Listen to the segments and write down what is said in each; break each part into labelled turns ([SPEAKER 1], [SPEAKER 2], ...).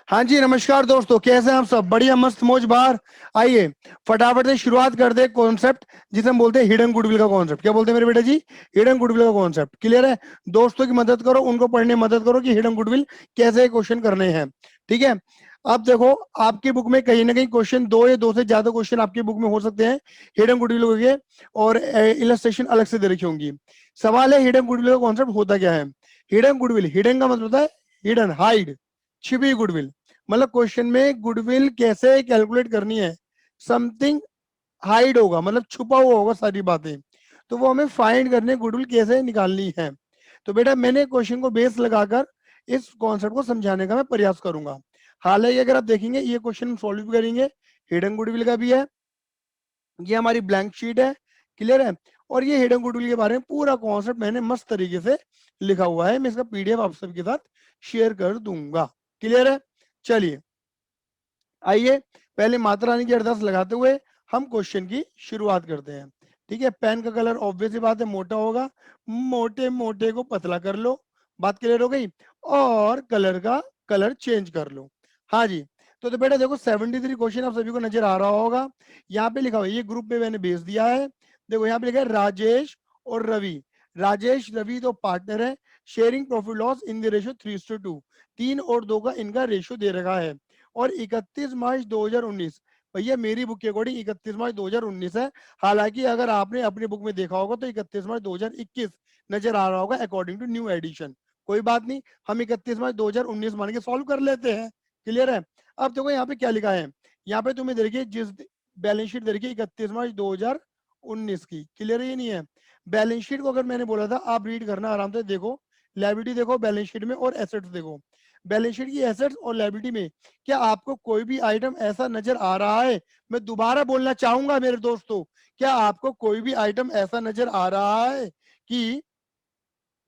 [SPEAKER 1] हाँ जी, नमस्कार दोस्तों, कैसे हैं आप सब? बढ़िया, मस्त मौज बाहर। आइए फटाफट से शुरुआत कर दे कॉन्सेप्ट जिसे हम बोलते हैं हिडन गुडविल का कॉन्सेप्ट। क्या बोलते हैं मेरे बेटा जी? हिडन गुडविल का कॉन्सेप्ट। क्लियर है? दोस्तों की मदद करो, उनको पढ़ने में मदद करो कि हिडन गुडविल कैसे क्वेश्चन करने हैं। ठीक है? अब देखो, आपकी बुक में कहीं ना कहीं क्वेश्चन, दो या दो से ज्यादा क्वेश्चन आपकी बुक में हो सकते हैं हिडन गुडविल के, और इलस्ट्रेशन अलग से दे रखी होंगी। सवाल है, हिडन गुडविल का कॉन्सेप्ट होता क्या है? हिडन गुडविल, हिडन का मतलब होता है हिडन, हाइड, छिपी गुडविल। मतलब क्वेश्चन में गुडविल कैसे कैलकुलेट करनी है, समथिंग हाइड होगा, मतलब छुपा हुआ होगा सारी बातें, तो वो हमें फाइंड करने, गुडविल कैसे निकालनी है। तो बेटा मैंने क्वेश्चन को बेस लगाकर इस कॉन्सेप्ट को समझाने का मैं प्रयास करूंगा। हालांकि अगर आप देखेंगे ये क्वेश्चन हम सॉल्व भी करेंगे, हिडन गुडविल का भी है, ये हमारी ब्लैंक शीट है। क्लियर है? और ये हिडन गुडविल के बारे में पूरा कॉन्सेप्ट मैंने मस्त तरीके से लिखा हुआ है, मैं इसका पीडीएफ आप सबके साथ शेयर कर दूंगा। क्लियर है? चलिए, आइए पहले माता रानी की अरदास लगाते हुए हम क्वेश्चन की शुरुआत करते हैं। ठीक है? पेन का कलर ऑब्वियस बात है मोटा होगा, मोटे मोटे को पतला कर लो। बात क्लियर हो गई? और कलर का कलर चेंज कर लो। हाँ जी। तो बेटा देखो, 73 क्वेश्चन आप सभी को नजर आ रहा होगा। यहाँ पे लिखा हुआ है, ये ग्रुप में मैंने भेज दिया है। देखो यहाँ पे लिखा है राजेश और रवि। राजेश रवि तो पार्टनर है, sharing profit loss in the ratio 3:2। 3 और 2 का इनका रेशियो दे रखा है। और 31 मार्च 2019, भैया मेरी बुक के अकॉर्डिंग 31 मार्च 2019 है। हालांकि अगर आपने अपनी बुक में देखा होगा तो 31 मार्च 2021 नजर आ रहा होगा अकॉर्डिंग टू न्यू एडिशन। कोई बात नहीं, हम 31 मार्च 2019 मान के सॉल्व कर लेते हैं। क्लियर है? अब देखो यहाँ पे क्या लिखा है, यहाँ पे तुम्हें देखिए जिस बैलेंस शीट देखिए 31 मार्च 2019 की। क्लियर है? ये नहीं है बैलेंस शीट को, अगर मैंने बोला था आप रीड करना आराम से, देखो लायबिलिटी देखो बैलेंस शीट में, और एसेट्स देखो बैलेंस शीट की। एसेट्स और लायबिलिटी में क्या आपको कोई भी आइटम ऐसा नजर आ रहा है? मैं दोबारा बोलना चाहूंगा मेरे दोस्तों, क्या आपको कोई भी आइटम ऐसा नजर आ रहा है कि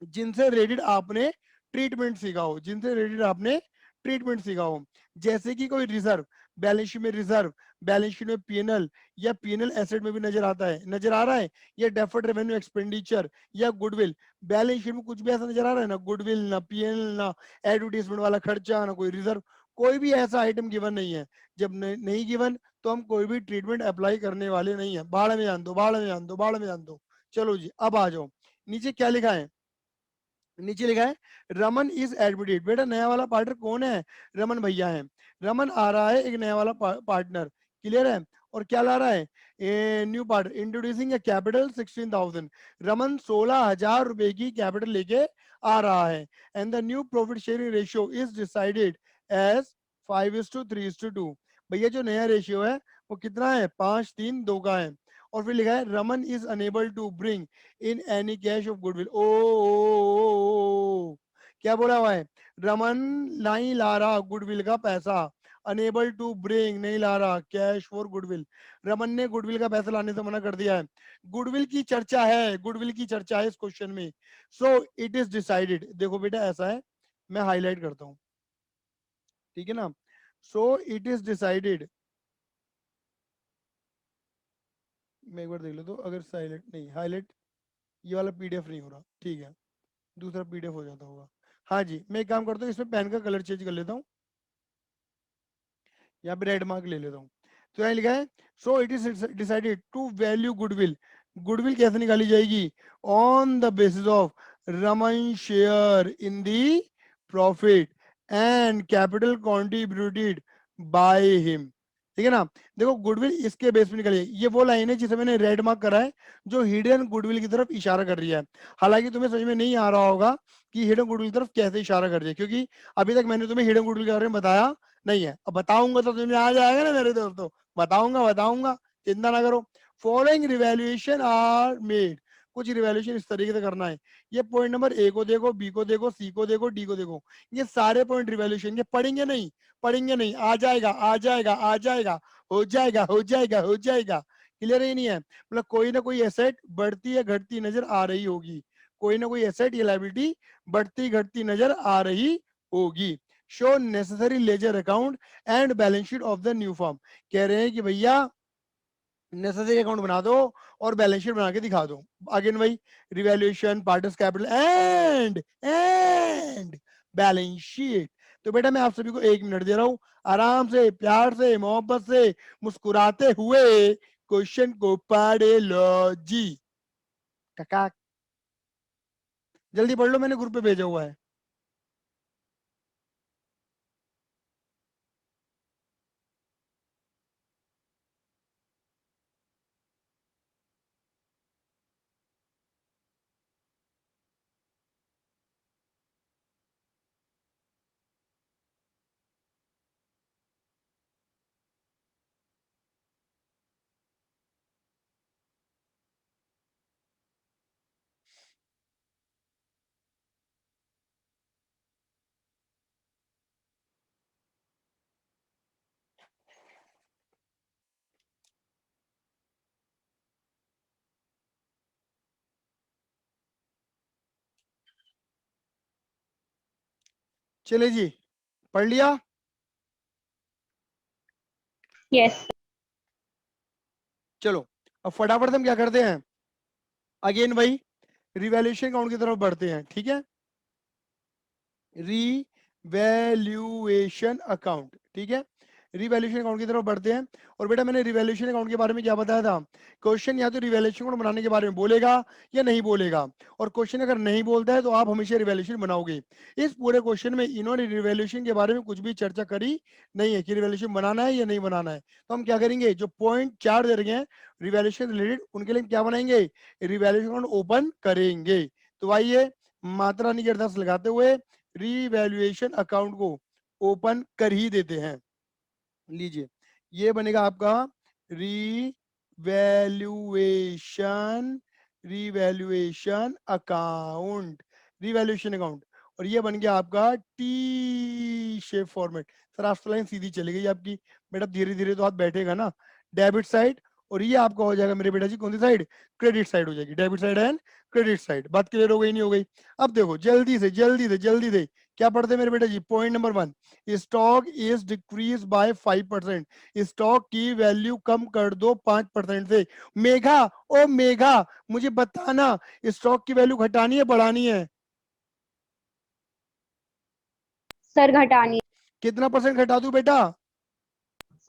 [SPEAKER 1] जिनसे रिलेटेड आपने ट्रीटमेंट सीखा हो, जिनसे रिलेटेड आपने ट्रीटमेंट सीखा हो? जैसे कि कोई रिजर्व, बैलेंस शीट में रिजर्व, बैलेंस शीट में पीएनएल, या पीएनएल एसेट में भी नजर आता है, नजर आ रहा है, या डेफर्ड रेवेन्यू एक्सपेंडिचर, या गुडविल। बैलेंस शीट में कुछ भी ऐसा नजर आ रहा है? ना गुडविल, ना पीएनएल, ना एडवर्टीजमेंट वाला खर्चा, ना कोई रिजर्व, कोई भी ऐसा आइटम गिवन नहीं है। जब नहीं गिवन तो हम कोई भी ट्रीटमेंट अप्लाई करने वाले नहीं है। बाढ़ में जान दो, बाढ़ में जान दो, बाढ़ में जान दो। चलो जी, अब आ जाओ, नीचे क्या लिखा है? नीचे लिखा है रमन इज एडमिटेड। बेटा नया वाला पार्टनर कौन है? रमन भैया है। रमन आ रहा है एक नया वाला पार्टनर। क्लियर है? और क्या ला रहा है? New partner introducing a capital 16,000। Raman 16,000 रुपए की कैपिटल लेके आ रहा है। And the new profit sharing ratio is decided as 5:3:2। भैया जो नया रेशियो है वो कितना है? 5:3:2 का है। और फिर लिखा है Raman is unable to bring in any cash of goodwill. ओ, क्या बोला हुआ है? रमन नहीं ला रहा गुडविल का पैसा। अनेबल टू ब्रिंग, नहीं ला रहा कैश फॉर गुडविल। रमन ने गुडविल का पैसा लाने से मना कर दिया है। गुडविल की चर्चा है, गुडविल की चर्चा है इस क्वेश्चन में। सो इट इज डिसाइडेड, देखो बेटा ऐसा है, मैं हाईलाइट करता हूं। ठीक है ना? सो इट इज डिसाइडेड, मैं एक बार देख लो तो, अगर साइलेंट नहीं हाईलाइट, ये वाला पीडीएफ नहीं हो रहा, ठीक है, दूसरा पीडीएफ हो जाता होगा। हाँ जी, मैं एक काम करता हूँ, इसमें पेन का कलर चेंज कर लेता हूँ, यहाँ पे रेड मार्क ले लेता हूँ। तो यहाँ लिखा है so it is decided to value goodwill. Goodwill कैसे निकाली जाएगी? On the basis of Raman share in the profit and capital contributed by him. ठीक है ना? देखो गुडविल इसके बेस पे निकली है। ये वो लाइन है जिसे मैंने रेड मार्क करा है, जो हिडन गुडविल की तरफ इशारा कर रही है। हालांकि तुम्हें समझ में नहीं आ रहा होगा कि हिडन गुडविल की तरफ कैसे इशारा कर रही है, क्योंकि अभी तक मैंने तुम्हें हिडन गुडविल के बारे में बताया नहीं है। अब बताऊंगा तो तुम्हें आ जाएगा ना मेरे दोस्तों, बताऊंगा बताऊंगा, चिंता ना करो। फॉलोइंग रिवैल्यूएशन आर मेड, कुछ रिवैल्यूएशन इस तरीके से करना है। ये पॉइंट नंबर ए को देखो, बी को देखो, सी को देखो, डी को देखो, ये सारे पॉइंट रिवैल्यूएशन के। पढ़ेंगे नहीं, पढ़ेंगे नहीं, आ जाएगा आ जाएगा आ जाएगा, हो जाएगा हो जाएगा हो जाएगा। क्लियर ही नहीं है? मतलब कोई ना कोई एसेट बढ़ती या घटती नजर आ रही होगी, कोई ना कोई एसेट या लायबिलिटी बढ़ती घटती नजर आ रही होगी। Show necessary ledger account and balance sheet of the new form. कह रहे हैं कि भैया नेसेसरी अकाउंट बना दो और बैलेंस शीट बना के दिखा दो। अगेन वही revaluation, partners capital and balance sheet. तो बेटा मैं आप सभी को 1 मिनट दे रहा हूं, आराम से, प्यार से, मोहब्बत से, मुस्कुराते हुए क्वेश्चन को पढ़े लो जी। टका, जल्दी पढ़ लो, मैंने ग्रुप पे भेजा हुआ है। चले जी, पढ़ लिया?
[SPEAKER 2] यस।
[SPEAKER 1] चलो अब फटाफट से हम क्या करते हैं, अगेन भाई रिवैल्यूएशन अकाउंट की तरफ बढ़ते हैं, ठीक है। रिवैल्यूएशन अकाउंट, ठीक है, रिवैल्यूएशन अकाउंट की तरफ बढ़ते हैं। और बेटा मैंने रिवैल्यूएशन अकाउंट के बारे में क्या बताया था, क्वेश्चन या तो रिवैल्यूएशन अकाउंट बनाने के बारे में बोलेगा या नहीं बोलेगा, और क्वेश्चन अगर नहीं बोलता है तो आप हमेशा रिवैल्यूएशन बनाओगे। इस पूरे क्वेश्चन में इन्होंने रिवैल्यूएशन के बारे में कुछ भी चर्चा करी नहीं है कि रिवैल्यूएशन बनाना है या नहीं बनाना है। तो हम क्या करेंगे, जो पॉइंट 4 दे रहे हैं रिवैल्यूएशन रिलेटेड, उनके लिए हम क्या बनाएंगे, रिवैल्यूएशन अकाउंट ओपन करेंगे। तो आइए माता रानी की अरदास लगाते हुए रीवैल्यूएशन अकाउंट को ओपन कर ही देते हैं। लीजिए, ये बनेगा आपका revaluation, revaluation account, revaluation account. और ये बन गया आपका टी शेप फॉर्मेट। सर आप लाइन सीधी चली गई आपकी, बेटा धीरे धीरे तो हाथ बैठेगा ना। डेबिट साइड, और ये आपका हो जाएगा मेरे बेटा जी कौन सी साइड, क्रेडिट साइड हो जाएगी, debit side and credit side. बात क्लियर हो गई नहीं हो गई? अब देखो जल्दी से जल्दी से जल्दी से क्या पढ़ते हैं मेरे बेटा जी, point number 1, stock is decrease by 5%, stock की वैल्यू कम कर दो 5% से। मेघा, ओ मेघा, मुझे बताना स्टॉक की वैल्यू घटानी है बढ़ानी है?
[SPEAKER 2] सर घटानी।
[SPEAKER 1] कितना परसेंट घटा दूं बेटा?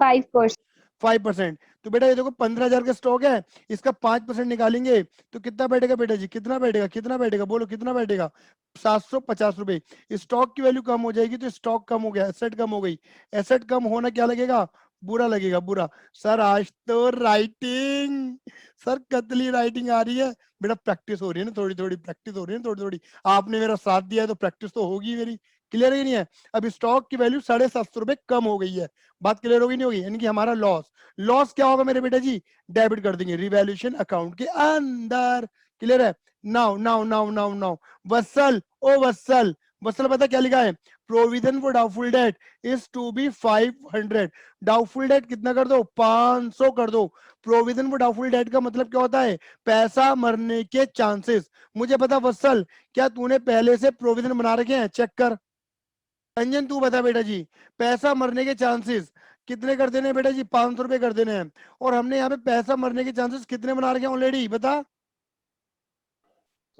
[SPEAKER 2] 5%।
[SPEAKER 1] 5%। तो बेटा ये देखो 15,000 का स्टॉक है, इसका 5% निकालेंगे तो कितना बैठेगा बेटा जी, कितना बैठेगा, कितना बैठेगा, बोलो कितना बैठेगा, 750 रुपए। स्टॉक की वैल्यू कम हो जाएगी तो स्टॉक कम हो गया, एसेट कम हो गई, एसेट कम होना क्या लगेगा, बुरा लगेगा, बुरा। सर आज तो राइटिंग, सर कतली राइटिंग आ रही है। बेटा प्रैक्टिस हो रही है ना, थोड़ी थोड़ी प्रैक्टिस हो रही है ना, थोड़ी थोड़ी। आपने मेरा साथ दिया है तो प्रैक्टिस तो होगी मेरी। क्लियर है कि नहीं है? अब स्टॉक की वैल्यू 750 रुपए कम हो गई है। बात क्लियर होगी नहीं होगी? यानी कि हमारा लॉस, लॉस क्या होगा मेरे बेटा जी, डेबिट कर देंगे रिवैल्यूएशन अकाउंट के अंदर। क्लियर है? Now now now now now Vatsal, ओ वत्सल, वत्सल पता क्या लिखा है, provision for doubtful debt is to be 500। Doubtful debt कितना कर दो, 500 कर दो। प्रोविजन फॉर डाउटफुल डेट का मतलब क्या होता है, पैसा मरने के चांसेस। मुझे पता वत्सल, क्या तूने पहले से प्रोविजन बना रखे हैं, चेक कर। रंजन तू बता बेटा जी, पैसा मरने के चांसेस कितने कर देने हैं बेटा जी, 500 रुपए कर देने हैं। और हमने यहाँ पे पैसा मरने के चांसेस कितने बना रखे हैं ऑलरेडी, बता।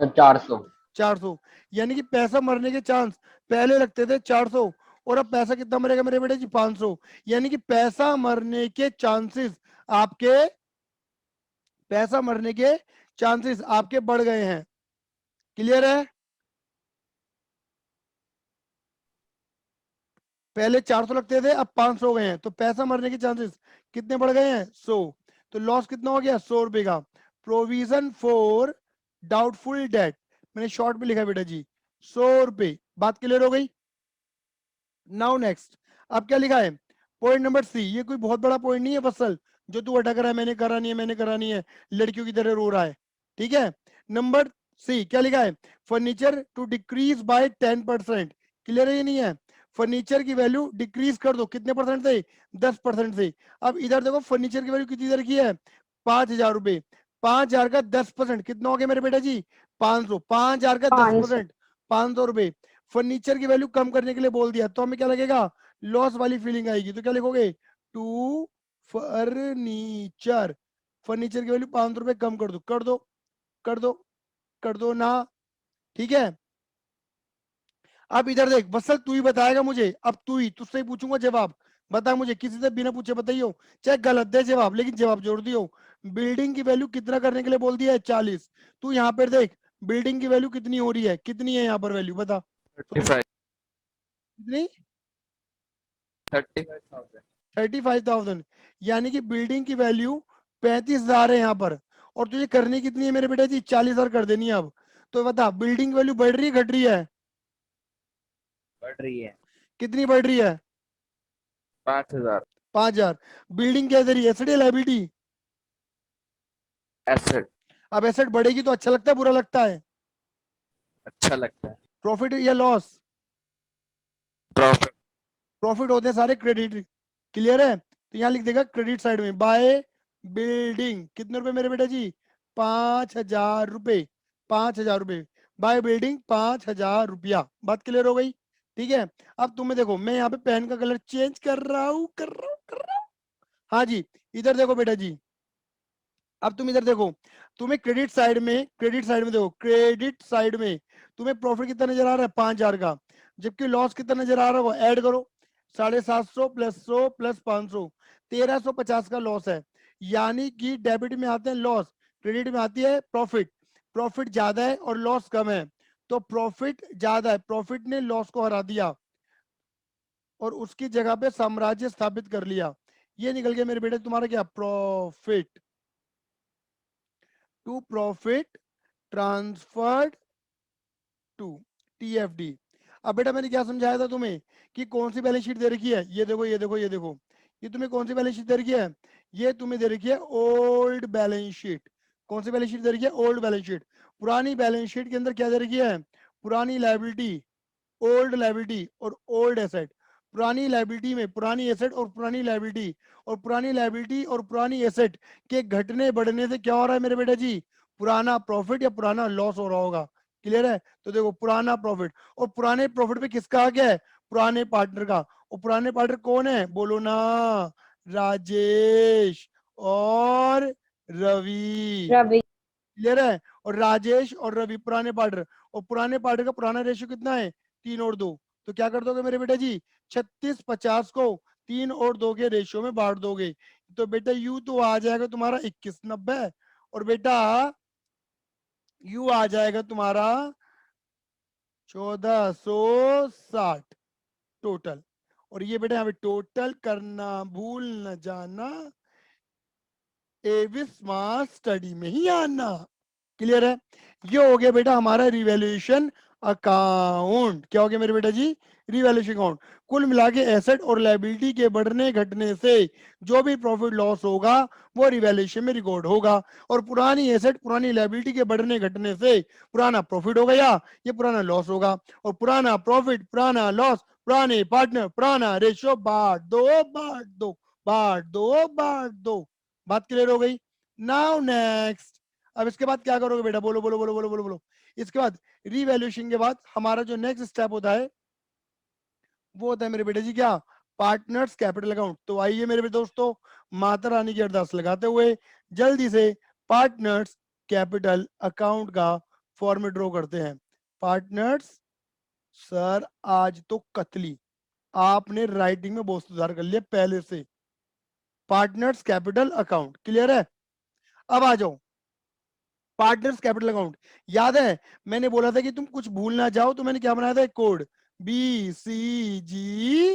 [SPEAKER 3] सर 400।
[SPEAKER 1] 400। यानी कि पैसा मरने के चांस पहले लगते थे 400, और अब पैसा कितना मरेगा मेरे बेटे जी, 500। यानी कि पैसा मरने के चांसेस आपके, पैसा मरने के चांसेस आपके बढ़ गए हैं। क्लियर है? पहले 400 लगते थे, अब 500 हो गए हैं, तो पैसा मरने के चांसेस कितने बढ़ गए हैं, 100। तो लॉस कितना हो गया, 100 रुपए का। प्रोविजन फॉर डाउटफुल डेट, मैंने शॉर्ट में लिखा बेटा जी, 100 रुपए। बात क्लियर हो गई? नाउ नेक्स्ट, अब क्या लिखा है, पॉइंट नंबर 3। ये कोई बहुत बड़ा पॉइंट नहीं है फसल, जो तू अटक रहा है, मैंने करा नहीं है, मैंने करा नहीं है, लड़कियों की तरह रो रहा है। ठीक है, नंबर सी क्या लिखा है, furniture to decrease by 10%। Clear है ये नहीं है? फर्नीचर की वैल्यू डिक्रीज कर दो, कितने परसेंट से, 10% से। अब इधर देखो फर्नीचर की वैल्यू कितनी इधर की है, 5,000 रुपए। 5,000 का 10% कितना हो गया मेरे बेटा जी, 500। 5,000 का
[SPEAKER 2] 500।
[SPEAKER 1] 10%, 500 रुपए। फर्नीचर की वैल्यू कम करने के लिए बोल दिया, तो हमें क्या लगेगा, लॉस वाली फीलिंग आएगी। तो क्या लिखोगे, टू फर्नीचर, फर्नीचर की वैल्यू 500 रुपए कम कर दो, कर दो, कर दो, कर दो ना। ठीक है, अब इधर देख वत्सल, तू ही बताएगा मुझे, अब तू ही, तुझसे ही पूछूंगा जवाब। बता मुझे, किसी से बिना पूछे बताइयो, चाहे गलत दे जवाब लेकिन जवाब जोड़ दियो। बिल्डिंग की वैल्यू कितना करने के लिए बोल दिया है? 40। तू यहाँ पर देख बिल्डिंग की वैल्यू कितनी हो रही है, कितनी है यहाँ पर वैल्यू, बता।
[SPEAKER 3] 35
[SPEAKER 1] कितनी?
[SPEAKER 3] 35,000।
[SPEAKER 1] 35,000। यानी कि बिल्डिंग की वैल्यू 35,000 है यहाँ पर, और तुझे करनी कितनी है मेरे बेटे जी? 40,000 कर देनी है अब। तो बता बिल्डिंग की वैल्यू बढ़ रही है घट रही है?
[SPEAKER 3] बढ़ रही है।
[SPEAKER 1] कितनी बढ़ रही है?
[SPEAKER 3] 5,000।
[SPEAKER 1] 5,000। बिल्डिंग क्या दे रही है, एसेट या लायबिलिटी?
[SPEAKER 3] एसेट।
[SPEAKER 1] अब एसेट बढ़ेगी तो अच्छा लगता है बुरा लगता है?
[SPEAKER 3] अच्छा लगता है।
[SPEAKER 1] प्रॉफिट या लॉस?
[SPEAKER 3] प्रॉफिट।
[SPEAKER 1] प्रॉफिट होते हैं सारे क्रेडिट। क्लियर है? तो यहाँ लिख देगा क्रेडिट साइड में, बाय बिल्डिंग कितने रुपए मेरे बेटा जी? 5,000 रुपए। 5,000 रुपए बाय बिल्डिंग, 5,000 रुपया। बात क्लियर हो गई? ठीक है। अब तुम्हें देखो, मैं यहाँ पे पेन का कलर चेंज कर रहा हूँ, कर रहा हूँ। हाँ जी, इधर देखो बेटा जी, अब तुम इधर देखो, तुम्हें क्रेडिट साइड में देखो, क्रेडिट साइड में तुम्हें प्रॉफिट कितना नजर आ रहा है? 5,000 का। जबकि लॉस कितना नजर आ रहा है, वो ऐड करो, 750 प्लस 100 प्लस 500, 1,350 का लॉस है। यानी कि डेबिट में आते हैं लॉस, क्रेडिट में आती है प्रॉफिट। प्रॉफिट ज्यादा है और लॉस कम है, तो प्रॉफिट ज्यादा है, प्रॉफिट ने लॉस को हरा दिया और उसकी जगह पे साम्राज्य स्थापित कर लिया। ये निकल गया मेरे बेटे तुम्हारा क्या? Profit to profit transferred to TFD. अब बेटा मैंने क्या समझाया था तुम्हें कि कौन सी बैलेंस शीट दे रखी है? ये देखो ये देखो ये देखो, ये तुम्हें कौन सी बैलेंस शीट दे रखी है? ये तुम्हें दे रखी है ओल्ड बैलेंस शीट। कौन सी बैलेंस शीट दे रखी है? Old balance sheet. पुरानी बैलेंस शीट के अंदर क्या दे रखी है? पुरानी लायबिलिटी, ओल्ड लायबिलिटी और ओल्ड एसेट। पुरानी लायबिलिटी में पुरानी एसेट और पुरानी लायबिलिटी, और पुरानी लायबिलिटी और पुरानी एसेट के घटने बढ़ने से क्या हो रहा है मेरे बेटा जी? पुराना प्रॉफिट या पुराना लॉस हो रहा होगा। क्लियर है? तो देखो पुराना प्रॉफिट, और पुराने प्रॉफिट पे किसका आ गया है? पुराने पार्टनर का। और पुराने पार्टनर कौन है बोलो ना? राजेश और रवि।
[SPEAKER 2] रवि।
[SPEAKER 1] क्लियर है? और राजेश और रवि पुराने पार्टनर, और पुराने पार्टनर का पुराना रेशियो कितना है? 3 और 2। तो क्या कर दोगे मेरे बेटा जी? 36-50 को 3 और 2 के रेशियो में बांट दोगे। तो बेटा यू तो आ जाएगा तुम्हारा 2190, और बेटा यू आ जाएगा तुम्हारा 1460 टोटल। और ये बेटा यहाँ पे टोटल करना भूल न जाना, एविस मास स्टडी में ही आना। क्लियर है? ये हो गया बेटा हमारा रिवैल्यूएशन अकाउंट। क्या हो गया मेरे बेटा जी? Revaluation account. कुल मिला के एसेट और लायबिलिटी के बढ़ने घटने से जो भी प्रॉफिट लॉस होगा वो रिवैल्यूएशन में रिकॉर्ड होगा। और पुरानी एसेट पुरानी लायबिलिटी के बढ़ने घटने से पुराना प्रॉफिट हो गया, ये पुराना लॉस होगा। और पुराना प्रॉफिट पुराना लॉस पुराने पार्टनर पुराना रेशियो, बांट दो बांट दो बांट दो बांट दो। बात क्लियर हो गई? नाउ नेक्स्ट, अब इसके बाद क्या करोगे बेटा? बोलो बोलो बोलो बोलो बोलो बोलो। इसके बाद रीवैल्यूएशन के बाद हमारा जो नेक्स्ट स्टेप होता है वो होता है मेरे बेटे जी क्या? Partners capital account. तो आइए मेरे दोस्तों, माता रानी की अरदास लगाते हुए जल्दी से पार्टनर्स कैपिटल अकाउंट का फॉर्मेट ड्रॉ करते हैं। पार्टनर्स, सर आज तो कतली, आपने राइटिंग में बहुत सुधार कर लिया पहले से। पार्टनर्स कैपिटल अकाउंट क्लियर है? अब आ जाओ पार्टनर्स कैपिटल अकाउंट। याद है मैंने बोला था कि तुम कुछ भूल ना जाओ, तो मैंने क्या बनाया था? एक कोड, BCGREO।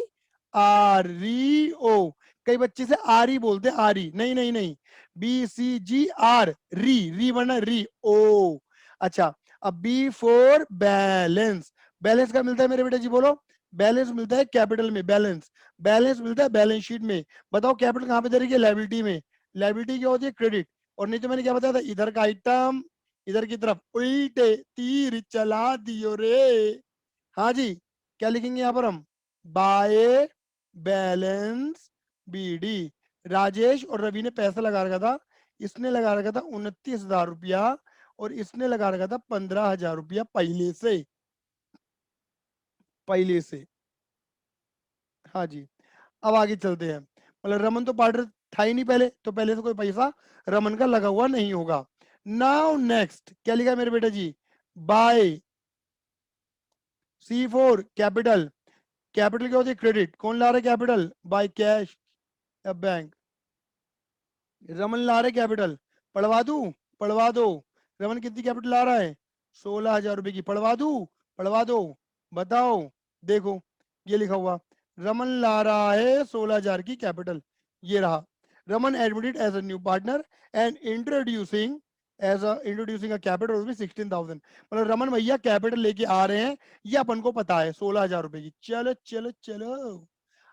[SPEAKER 1] कई बच्चे से आर ही बोलते हैं, आर ही, नहीं नहीं नहीं, BCGR, री री वरना री ओ। अच्छा, अब बी फॉर बैलेंस। बैलेंस का मिलता है मेरे बेटे जी बोलो? बैलेंस मिलता है कैपिटल में, बैलेंस। बैलेंस मिलता है बैलेंस शीट में। बताओ कैपिटल कहां पे दे रही है? लायबिलिटी में। लायबिलिटी क्या होती है? क्रेडिट। और नहीं तो मैंने क्या बताया था? इधर का आइटम इधर की तरफ उल्टे तीर चला दियो रे। हाँ जी, क्या लिखेंगे यहाँ पर हम? By balance BD। राजेश और रवि ने पैसा लगा रखा था, इसने लगा रखा था 29,000 रुपया, और इसने लगा रखा था 15,000 रुपया पहले से, पहले से। हाँ जी, अब आगे चलते हैं। मतलब रमन तो पार्टनर था ही नहीं पहले, तो पहले से कोई पैसा रमन का लगा हुआ नहीं होगा। नाउ नेक्स्ट क्या लिखा है मेरे बेटा जी? बाय C4 कैपिटल, कैपिटल क्या होती है? क्रेडिट। कौन ला रहा है कैपिटल? बाय कैश या बैंक। रमन ला रहे कैपिटल, पढ़वा दूं? पढ़वा दो। रमन कितनी कैपिटल ला रहा है? 16,000 रुपए की। पढ़वा दूं? पढ़वा दो। बताओ, देखो ये लिखा हुआ, रमन ला रहा है 16,000 की कैपिटल। ये रहा, Raman admitted as a new partner and introducing a capital rupees 16,000। मतलब रमन भैया कैपिटल लेके आ रहे हैं, ये अपन को पता है 16,000 रुपए की। चलो चलो चलो।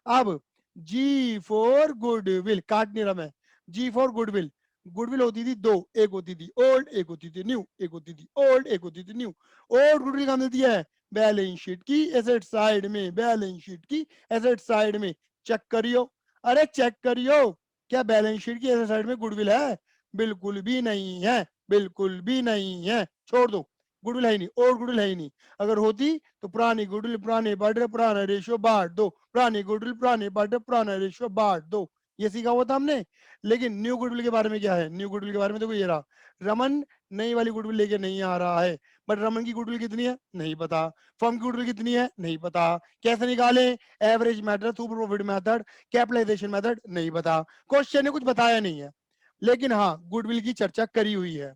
[SPEAKER 1] अब जी फोर गुडविल, काट नहीं रहा मैं। जी फॉर गुडविल, गुडविल होती थी दो, एक होती थी ओल्ड, एक होती थी न्यू, एक होती थी ओल्ड, एक होती थी न्यू। ओल्ड गुडविल कहाँ मिलती है? बैलेंस शीट की एसेट साइड में, बैलेंस शीट की एसेट साइड में। चेक करियो, अरे चेक करियो, क्या बैलेंस शीट की एसेट साइड में गुडविल है? बिल्कुल भी नहीं है, बिल्कुल भी नहीं है, छोड़ दो। गुडविल है ही नहीं, ओल्ड गुडविल है ही नहीं। अगर होती तो पुरानी गुडविल पुराने बर्थडे पुराना रेशियो बांट दो, पुरानी गुडविल पुराने बर्थडे पुराना रेशियो बांट दो। ये सीखा हुआ था हमने। लेकिन न्यू गुडविल के बारे में क्या है? न्यू गुडविल के बारे में देखो ये रहा, रमन नई वाली गुडविल लेके नहीं आ रहा है। बट रमन की गुडविल कितनी है? नहीं पता। फर्म की गुडविल कितनी है? नहीं पता। कैसे निकाले? Average method, super profit method, capitalisation method? नहीं पता। क्वेश्चन ने कुछ बताया नहीं है, लेकिन हाँ गुडविल की चर्चा करी हुई है,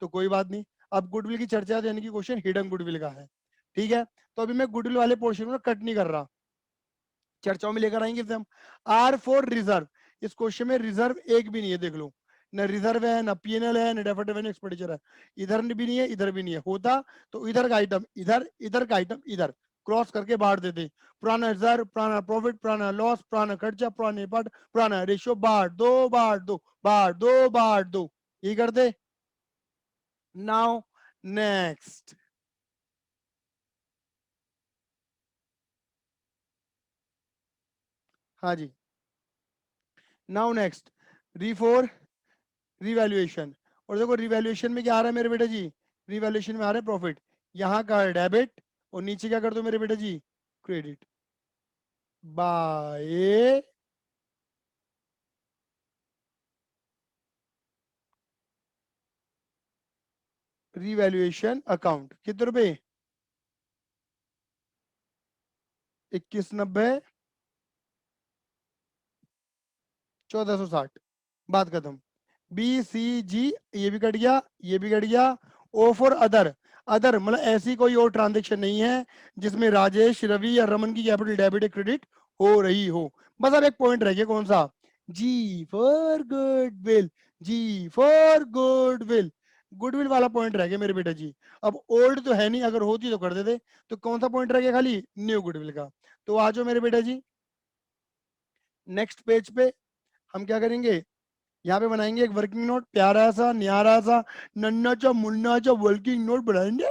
[SPEAKER 1] तो कोई बात नहीं। अब गुडविल की चर्चा यानी कि क्वेश्चन हिडन गुडविल का है, ठीक है। तो अभी मैं गुडविल वाले पोर्शन में कट नहीं कर रहा, चर्चाओं में लेकर आएंगे हम। आर फॉर रिजर्व, इस क्वेश्चन में रिजर्व एक भी नहीं है, देख लो। न रिजर्व है, न पीएनएल है, न डेफर्ड रेवेन्यू एक्सपेंडिचर है। इधर भी नहीं है, इधर भी नहीं है। होता तो इधर का आइटम इधर, इधर का आइटम इधर, क्रॉस करके बांट देते। पुराना रिजर्व, पुराना प्रॉफिट, पुराना लॉस, पुराना खर्चा, पुराने पट, पुराना रेशियो, बांट दो, बांट दो, बांट दो, बांट दो, ये करते। नाउ नेक्स्ट, हाँ जी, नाउ नेक्स्ट री फोर रिवैल्यूएशन। और देखो रिवैल्यूएशन में क्या आ रहा है मेरे बेटा जी? रिवैल्यूएशन में आ रहा है प्रॉफिट, यहाँ का डेबिट, और नीचे क्या कर दो मेरे बेटा जी? Credit by revaluation account. कितने रुपए? 2190, 1460, बात खत्म। बी सी जी, ये भी कट गया, ये भी कट गया। ओ फॉर अदर, अदर मतलब ऐसी कोई और ट्रांजेक्शन नहीं है जिसमें राजेश, रवि या रमन की कैपिटल डेबिट या क्रेडिट हो रही हो। बस अब एक पॉइंट रह गया, कौन सा? जी फॉर गुडविल, जी फॉर गुडविल, गुडविल वाला पॉइंट रह गया मेरे बेटा जी। अब ओल्ड तो है नहीं, अगर होती तो कर देते। तो कौन सा पॉइंट रह गया? खाली न्यू गुडविल का। तो आ जाओ मेरे बेटा जी नेक्स्ट पेज पे। हम क्या करेंगे? यहाँ पे बनाएंगे एक वर्किंग नोट, प्यारा सा न्यारा सा नन्ना चा मुन्ना चा वर्किंग नोट बनाएंगे,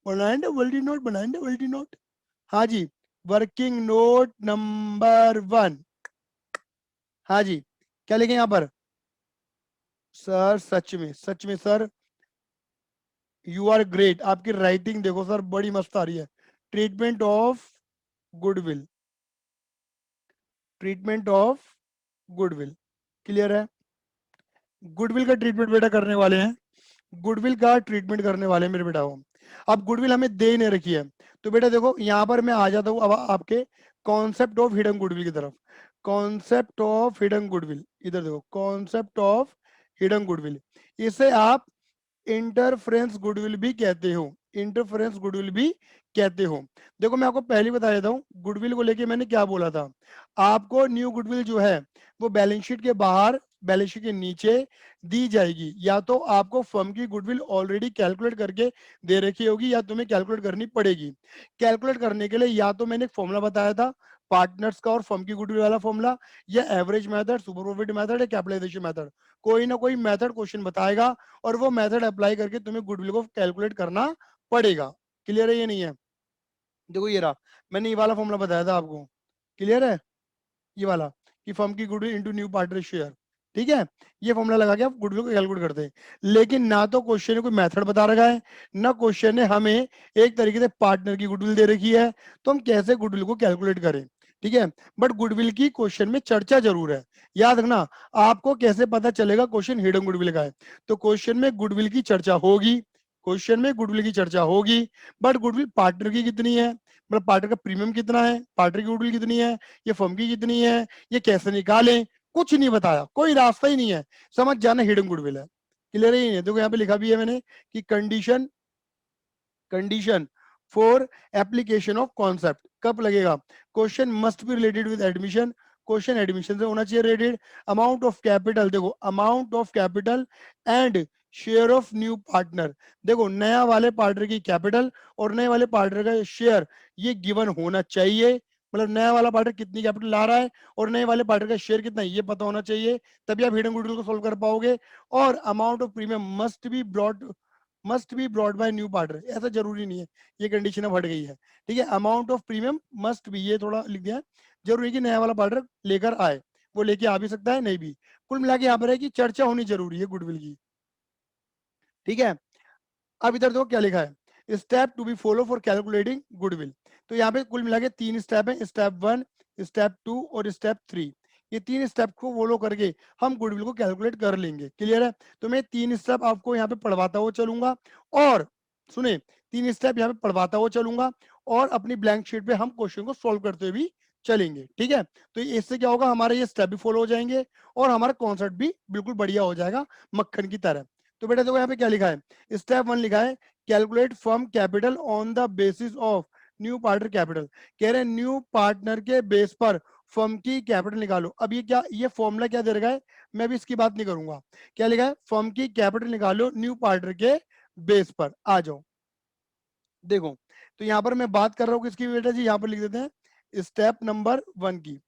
[SPEAKER 1] बनाएंगे वर्किंग नोट, बनाएंगे वर्किंग नोट। हाँ जी, वर्किंग नोट नंबर 1। हाँ जी, क्या लिखें यहाँ पर? सर सच में सर, यू आर ग्रेट, आपकी राइटिंग देखो सर बड़ी मस्त आ रही है। Treatment of goodwill, treatment of goodwill, clear है? गुडविल का ट्रीटमेंट बेटा करने वाले हैं, गुडविल का ट्रीटमेंट करने वाले हैं मेरे बेटा को। अब गुडविल हमें दे नहीं रखी है, तो बेटा देखो यहाँ पर मैं आ जाता हूँ अब आपके कॉन्सेप्ट ऑफ हिडन गुडविल की तरफ। कॉन्सेप्ट ऑफ हिडन गुडविल, इधर देखो, कॉन्सेप्ट ऑफ हिडन गुडविल, इसे आप इंटरफ्रेंस गुडविल भी कहते हो, इंटरफ्रेंस गुडविल भी कहते हो। देखो मैं आपको पहले बता देता हूँ गुडविल को लेके मैंने क्या बोला था। आपको न्यू गुडविल जो है वो बैलेंस शीट के बाहर, बैलेंस शीट के नीचे दी जाएगी। या तो आपको फर्म की गुडविल ऑलरेडी कैलकुलेट करके दे रखी होगी, या तुम्हें कैलकुलेट करनी पड़ेगी। कैलकुलेट करने के लिए या तो मैंने एक फॉर्मूला बताया था पार्टनर्स का और फर्म की गुडविल वाला फॉर्मूला, या average method, super profit method, या कैपिटलाइजेशन मेथड, कोई ना कोई मेथड क्वेश्चन बताएगा और वो मेथड अप्लाई करके तुम्हें गुडविल को कैलकुलेट करना पड़ेगा। क्लियर है? ये नहीं है? देखो ये रहा, मैंने ये वाला फॉर्मूला बताया था आपको, क्लियर है? ये वाला कि फर्म की goodwill into new partner share, ठीक है। ये फॉर्मूला लगा के आप गुडविल को कैलकुलेट करते हैं। लेकिन ना तो क्वेश्चन ने कोई मेथड बता रखा है, ना क्वेश्चन ने हमें एक तरीके से पार्टनर की गुडविल दे रखी है, तो हम कैसे गुडविल को कैलकुलेट करें? ठीक है, बट गुडविल की क्वेश्चन में चर्चा जरूर है। याद रखना, आपको कैसे पता चलेगा क्वेश्चन हिडन गुडविल का है? तो क्वेश्चन में गुडविल की चर्चा होगी, क्वेश्चन में गुडविल की चर्चा होगी, बट गुडविल पार्टनर की कितनी है, मतलब पार्टनर का प्रीमियम कितना है, पार्टनर की गुडविल कितनी है, ये फर्म की कितनी है, ये कैसे निकालें, कुछ नहीं बताया, कोई रास्ता ही नहीं है, समझ जाना हिडन गुडविल है। क्लियर ही नहीं है। देखो यहाँ पे लिखा भी है मैंने कि condition for application of concept कब लगेगा, question must be related with admission, question admission से होना चाहिए रिलेटेड, अमाउंट ऑफ कैपिटल, देखो amount of capital and share of new partner, देखो नया वाले पार्टनर की कैपिटल और नए वाले पार्टनर का शेयर ये गिवन होना चाहिए, मतलब नया वाला पार्टनर कितनी कैपिटल ला रहा है और नए वाले पार्टनर का शेयर कितना है ये पता होना चाहिए, तभी आप हिडन गुडविल को सोल्व कर पाओगे। और amount of premium must be brought by new partner, ऐसा जरूरी नहीं है, ये कंडीशन अब हट गई है, ठीक है। Amount of premium must be, ये थोड़ा लिख दिया है, जरूरी है कि नया वाला पार्टनर लेकर आए, वो लेके आ भी सकता है नहीं भी, कुल मिला के यहाँ पर है कि चर्चा होनी जरूरी है गुडविल की, ठीक है। अब इधर देखो क्या लिखा है, step to be follow for calculating goodwill, तो यहाँ पे कुल मिला के 3 स्टेप है, स्टेप 1, स्टेप 2 और स्टेप 3, ये 3 स्टेप को फॉलो करके हम गुडविल को कैलकुलेट कर लेंगे। क्लियर है, तो मैं 3 स्टेप आपको यहाँ पे पढ़वाता हुआ चलूंगा, और सुने 3 स्टेप यहाँ पे पढ़वाता हुआ चलूंगा, और अपनी ब्लैंक शीट पे हम क्वेश्चन को सोल्व करते हुए भी चलेंगे, ठीक है। तो इससे क्या होगा, हमारे ये स्टेप भी फॉलो हो जाएंगे और हमारा कॉन्सेप्ट भी बिल्कुल बढ़िया हो जाएगा मक्खन की तरह। तो बेटा देखो यहाँ पे क्या लिखा है, स्टेप 1 लिखा है calculate firm capital on the basis of new partner capital, कह रहे हैं न्यू पार्टनर के बेस पर फर्म की कैपिटल निकालो। अब ये क्या, ये फॉर्मूला क्या दे रखा है, मैं भी इसकी बात नहीं करूंगा, क्या लिखा है, फर्म की कैपिटल निकालो न्यू पार्टनर के बेस पर, आ जाओ देखो। तो यहाँ पर मैं बात कर रहा हूँ किसकी बेटा जी, यहाँ पर लिख देते हैं स्टेप नंबर 1 की,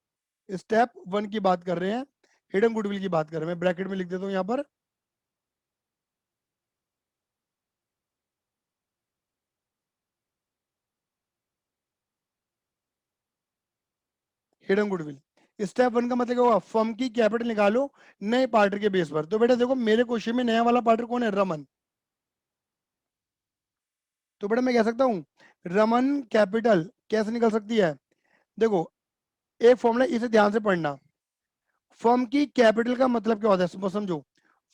[SPEAKER 1] स्टेप 1 की बात कर रहे हैं, हिडन गुडविल की बात कर रहे हैं, मैं ब्रैकेट में लिख देता हूँ यहाँ पर, हिडन गुडविल। स्टेप 1 का मतलब क्या होगा, फर्म की कैपिटल निकालो नए पार्टनर के बेस पर। तो बेटा देखो मेरे क्वेश्चन में नया वाला पार्टनर कौन है, रमन, तो बेटा मैं कह सकता हूँ रमन कैपिटल कैसे निकल सकती है, देखो एक फॉर्मूला, इसे ध्यान से पढ़ना, फर्म की कैपिटल का मतलब क्या होता है, समझो,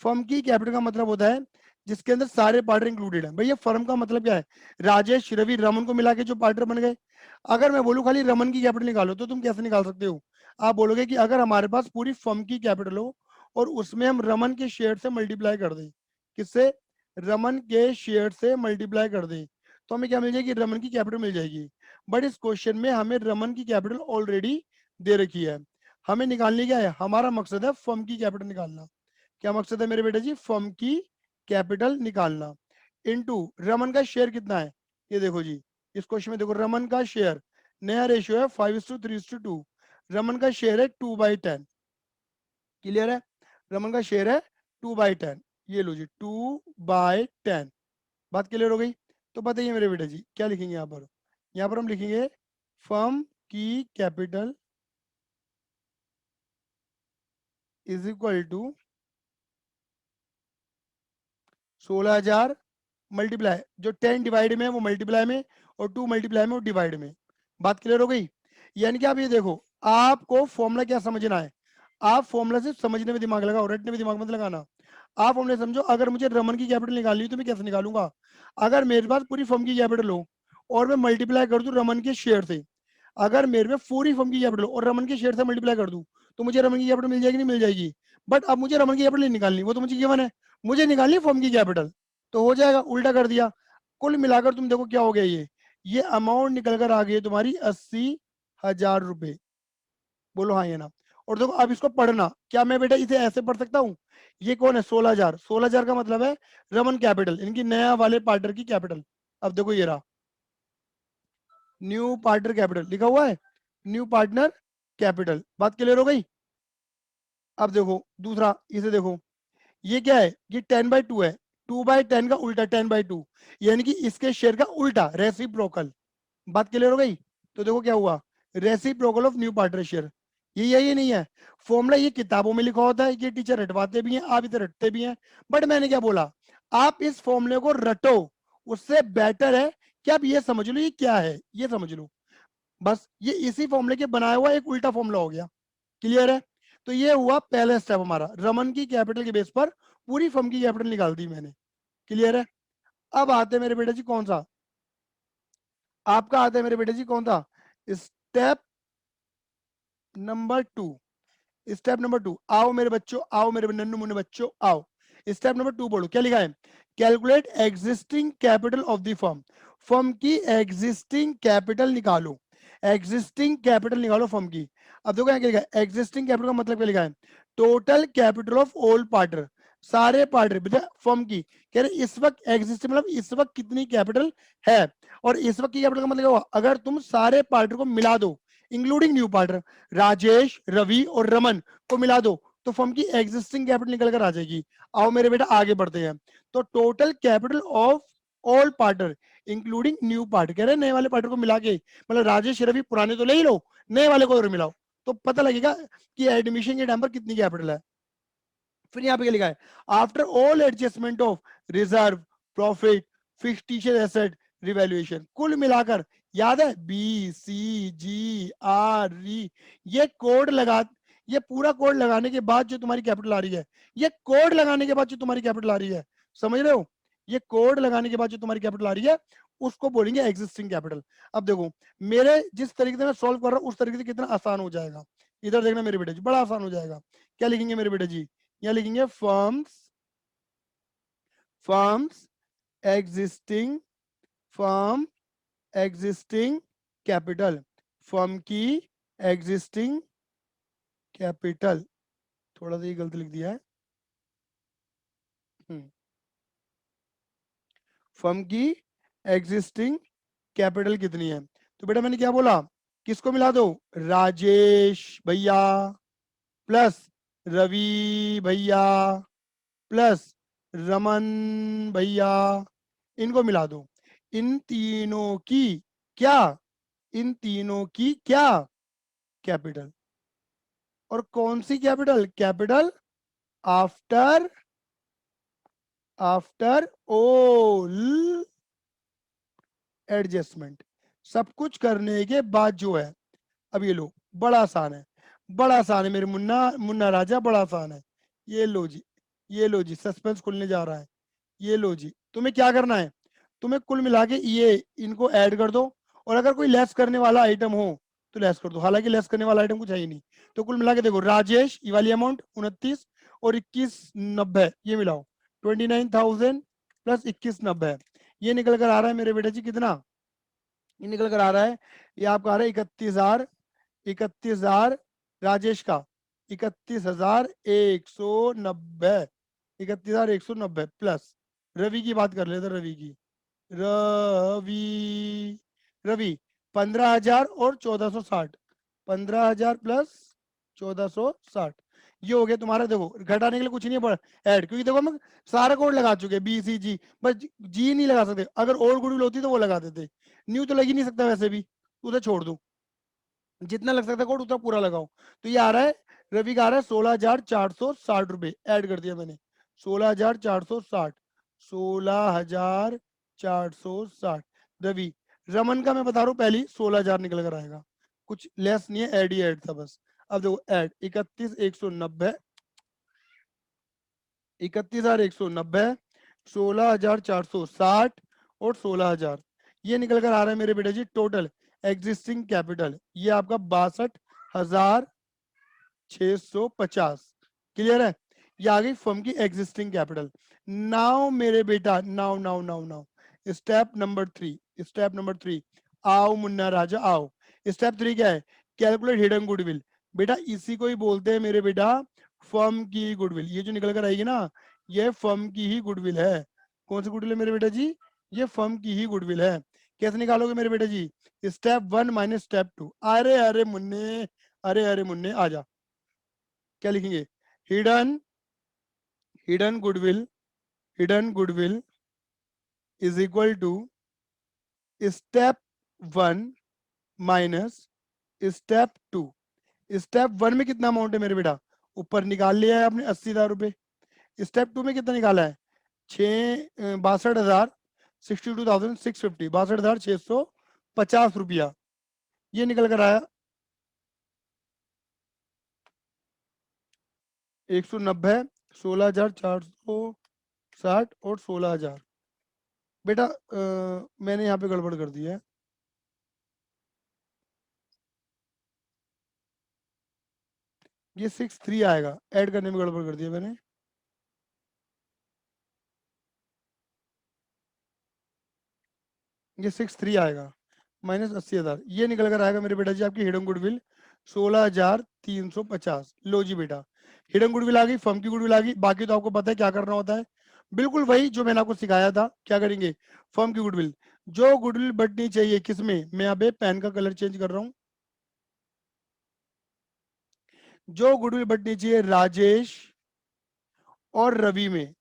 [SPEAKER 1] फर्म की कैपिटल का मतलब होता है जिसके अंदर सारे पार्टनर इंक्लूडेड है। भैया फर्म का मतलब क्या है, राजेश रवि रमन को मिला के जो पार्टनर बन गए। अगर मैं बोलूं खाली रमन की कैपिटल निकालो तो तुम कैसे निकाल सकते हो, आप बोलोगे कि अगर हमारे पास पूरी फर्म की कैपिटल हो और उसमें हम रमन के शेयर से मल्टीप्लाई कर दें, किससे, रमन के शेयर से मल्टीप्लाई कर दें, तो हमें क्या मिल जाएगी, रमन की कैपिटल मिल जाएगी। बट इस क्वेश्चन में हमें रमन की कैपिटल ऑलरेडी दे रखी है, हमें निकालनी क्या है, हमारा मकसद है फर्म की कैपिटल निकालना। क्या मकसद है मेरे बेटे जी, फर्म की कैपिटल निकालना, इनटू रमन का शेयर कितना है, ये देखो जी, इस क्वेश्चन में देखो रमन का शेयर, नया रेशियो है 5:3:2, रमन का शेयर है 2/10, क्लियर है, रमन का शेयर है 2/10, ये लो जी 2/10, बात क्लियर हो गई। तो बताइए मेरे बेटे जी क्या लिखेंगे यहाँ पर हम लिखेंगे फर्म की capital is equal to 16,000 multiply, जो 10 डिवाइड में है वो मल्टीप्लाई में, और 2 मल्टीप्लाई में और डिवाइड में, बात क्लियर हो गई। यानी कि आप ये देखो, आपको फॉर्मूला क्या समझना है, आप फॉर्मूला सिर्फ समझने में दिमाग लगाओ, रटने में दिमाग मत लगाना। आप फॉर्मूला समझो, अगर मुझे रमन की कैपिटल निकालनी है तो मैं कैसे निकालूंगा, अगर मेरे पास पूरी फर्म की कैपिटल हो और मैं मल्टीप्लाई कर दूं रमन के शेयर से, अगर मेरे में पूरी फर्म की कैपिटल हो और रमन के शेयर से मल्टीप्लाई कर दूं, तो मुझे रमन की कैपिटल मिल जाएगी नहीं मिल जाएगी। बट अब मुझे रमन की कैपिटल नहीं निकालनी, वो तो मुझे गिवन है, मुझे निकालनी है फर्म की कैपिटल, तो हो जाएगा, उल्टा कर दिया। कुल मिलाकर तुम देखो क्या हो गया, ये अमाउंट निकल कर आ गई है तुम्हारी 80,000 रुपए, बोलो हाँ या ना। और देखो अब इसको पढ़ना, क्या मैं बेटा इसे ऐसे पढ़ सकता हूँ, ये कौन है 16,000, 16,000 का मतलब है रमन कैपिटल, इनकी नया वाले पार्टनर की कैपिटल। अब देखो ये रहा न्यू पार्टनर कैपिटल लिखा हुआ है, न्यू पार्टनर कैपिटल, बात क्लियर हो गई। अब देखो दूसरा, इसे देखो ये क्या है, ये 10/2 है, 2/10 का उल्टा 10/2, यानी कि इसके शेयर का उल्टा रेसिप्रोकल, बात क्लियर हो गई। तो देखो क्या हुआ, reciprocal of new partner share, ये नहीं है फॉर्मूला, ये किताबों में लिखा होता है, ये टीचर रटवाते भी हैं, आप इधर रटते भी हैं, बट मैंने क्या बोला, आप इस फॉर्मूले को रटो, उससे बेटर है कि आप ये समझ लो ये क्या है, ये समझ लो बस, ये इसी फॉर्मूले के बनाया हुआ एक उल्टा फॉर्मूला हो गया। क्लियर है, तो ये हुआ पहला स्टेप हमारा, रमन की कैपिटल के बेस पर पूरी फर्म की कैपिटल निकाल दी मैंने। क्लियर है, अब आते हैं मेरे बेटे जी कौन सा, आपका आता है मेरे बेटे जी कौन था, स्टेप नंबर 2। स्टेप नंबर 2, आओ मेरे बच्चों, आओ मेरे नन्नू मुन्ने बच्चों, आओ। स्टेप नंबर 2 बोलो, क्या लिखा है, calculate existing capital of the firm. Firm की एग्जिस्टिंग कैपिटल निकालो, एग्जिस्टिंग कैपिटल निकालो फर्म की। अब देखो यहाँ क्या लिखा है, एग्जिस्टिंग कैपिटल का मतलब क्या लिखा है, total capital of all partner, सारे पार्टनर फर्म की। कह रहे इस वक्त एग्जिस्टिंग मतलब इस वक्त कितनी कैपिटल है, और इस वक्त की कैपिटल का मतलब क्या हुआ, अगर तुम सारे पार्टनर को मिला दो, including new partner, Rajesh, Ravi और रमन को मिला दो, तो फर्म की एग्जिस्टिंग कैपिटल निकल कर आ जाएगी। आओ मेरे बेटा आगे बढ़ते हैं। तो total capital of all partner including new partner, कह रहे हैं नए वाले पार्टनर को मिला के, मतलब राजेश रवि पुराने तो ले ही लो, नए वाले को और मिलाओ, तो पता लगेगा कि एडमिशन के टाइम पर कितनी कैपिटल है। फिर यहाँ पे क्या लिखा है, after all adjustment of reserve, profit, fixed asset, revaluation, कुल मिलाकर, याद है बी सी जी आर री, ये कोड लगा, ये पूरा कोड लगाने के बाद जो तुम्हारी कैपिटल आ रही है, ये कोड लगाने के बाद जो तुम्हारी कैपिटल आ रही है, समझ रहे हो, ये कोड लगाने के बाद जो तुम्हारी कैपिटल आ रही है उसको बोलेंगे एग्जिस्टिंग कैपिटल। अब देखो मेरे जिस तरीके से मैं सॉल्व कर रहा हूँ उस तरीके से कितना आसान हो जाएगा, इधर देखना मेरे बेटे जी, बड़ा आसान हो जाएगा। क्या लिखेंगे मेरे बेटे जी, यहाँ लिखेंगे firms, firms existing, firm existing capital, firm की एग्जिस्टिंग कैपिटल, थोड़ा सा ये गलत लिख दिया है, फर्म की एग्जिस्टिंग कैपिटल कितनी है। तो बेटा मैंने क्या बोला, किसको मिला दो, राजेश भैया प्लस रवि भैया प्लस रमन भैया, इनको मिला दो, इन तीनों की क्या, इन तीनों की क्या कैपिटल, और कौन सी capital, capital after, after all adjustment, सब कुछ करने के बाद जो है। अब ये लो, बड़ा आसान है, बड़ा आसान है मेरे मुन्ना, मुन्ना राजा, बड़ा आसान है। ये लो जी, ये लो जी, सस्पेंस खुलने जा रहा है। ये लो जी, तुम्हें क्या करना है, तुम्हें कुल मिला के ये इनको ऐड कर दो, और अगर कोई लेस करने वाला आइटम हो तो लेस कर दो, हालांकि लेस करने वाला आइटम कुछ है ही नहीं। तो कुल मिला के देखो, राजेश ये वाली अमाउंट 29 और 2190, ये मिलाओ 29,000 प्लस 2190, ये निकल कर आ रहा है मेरे बेटे जी कितना, ये निकल कर आ रहा है, ये आपका आ रहा है 31,000, 31,000 राजेश का, 31,190, 31,190 प्लस रवि की बात कर लेते, रवि की, रवि, रवि 15,000 और 1,460, 15,000 प्लस 1,460, ये हो गया तुम्हारा। देखो घटाने के लिए कुछ नहीं है ऐड, क्योंकि देखो हम सारा कोड लगा चुके हैं, बी सी जी, बस जी नहीं लगा सकते, अगर और गुडविल होती तो वो लगा देते, न्यू तो लग ही नहीं सकता वैसे भी, उधर छोड़ दो, जितना लग सकता है कोड उतना पूरा लगाओ। तो ये आ रहा है, रवि का आ रहा है 16,460 रुपए, ऐड कर दिया मैंने, 16,460, 16,460 रवि। रमन का मैं बता रहा हूँ पहले 16,000 निकल कर आएगा, कुछ लेस नहीं है, ऐड ही ऐड था बस। अब देखो ऐड 31,190, 31,190, 16,460 और 16,000, ये निकल कर आ रहा है मेरे बेटे जी टोटल एग्जिस्टिंग कैपिटल, ये आपका 62,650। क्लियर है, ये आ गई फर्म की एग्जिस्टिंग कैपिटल। नाउ मेरे बेटा, now now now now step number 3, step number 3, आओ मुन्ना राजा आओ। स्टेप 3 क्या है, कैलकुलेट हिडन गुडविल। बेटा इसी को ही बोलते हैं मेरे बेटा फर्म की गुडविल, ये जो निकल कर आएगी ना, ये फर्म की ही गुडविल है। कौन सी गुडविल है मेरे बेटा जी, ये फर्म की ही गुडविल है। कैसे निकालोगे मेरे बेटा जी, स्टेप 1 माइनस स्टेप 2, अरे अरे मुन्ने, अरे अरे मुन्ने आ जा, क्या लिखेंगे, hidden, hidden goodwill, hidden goodwill is equal to step 1 minus step 2। Step 1 में कितना अमाउंट है मेरे बेटा, ऊपर निकाल लिया है आपने 80,000 रुपए। स्टेप 2 में कितना निकाला है, 62,000, 62,650, 62,650 रुपया, ये निकल कर आया 190, 16,460 और 16,000, बेटा मैंने यहाँ पे गड़बड़ कर दी है। ये 6-3 आएगा, ऐड करने में गड़बड़ कर दिया मैंने। ये 6-3 आएगा, -80,000 ये निकल कर आएगा मेरे बेटा जी आपकी हिडन गुडविल 16,350। लो जी बेटा, हिडन गुडविल आ गई, फर्म की गुडविल आ गई। बाकी तो आपको पता है क्या करना होता है, बिल्कुल वही जो मैंने आपको सिखाया था। क्या करेंगे, फर्म की गुडविल, जो गुडविल बढ़नी चाहिए किसमें, मैं यहाँ पे पेन का कलर चेंज कर रहा हूँ। जो गुडविल बढ़नी चाहिए राजेश और रवि में,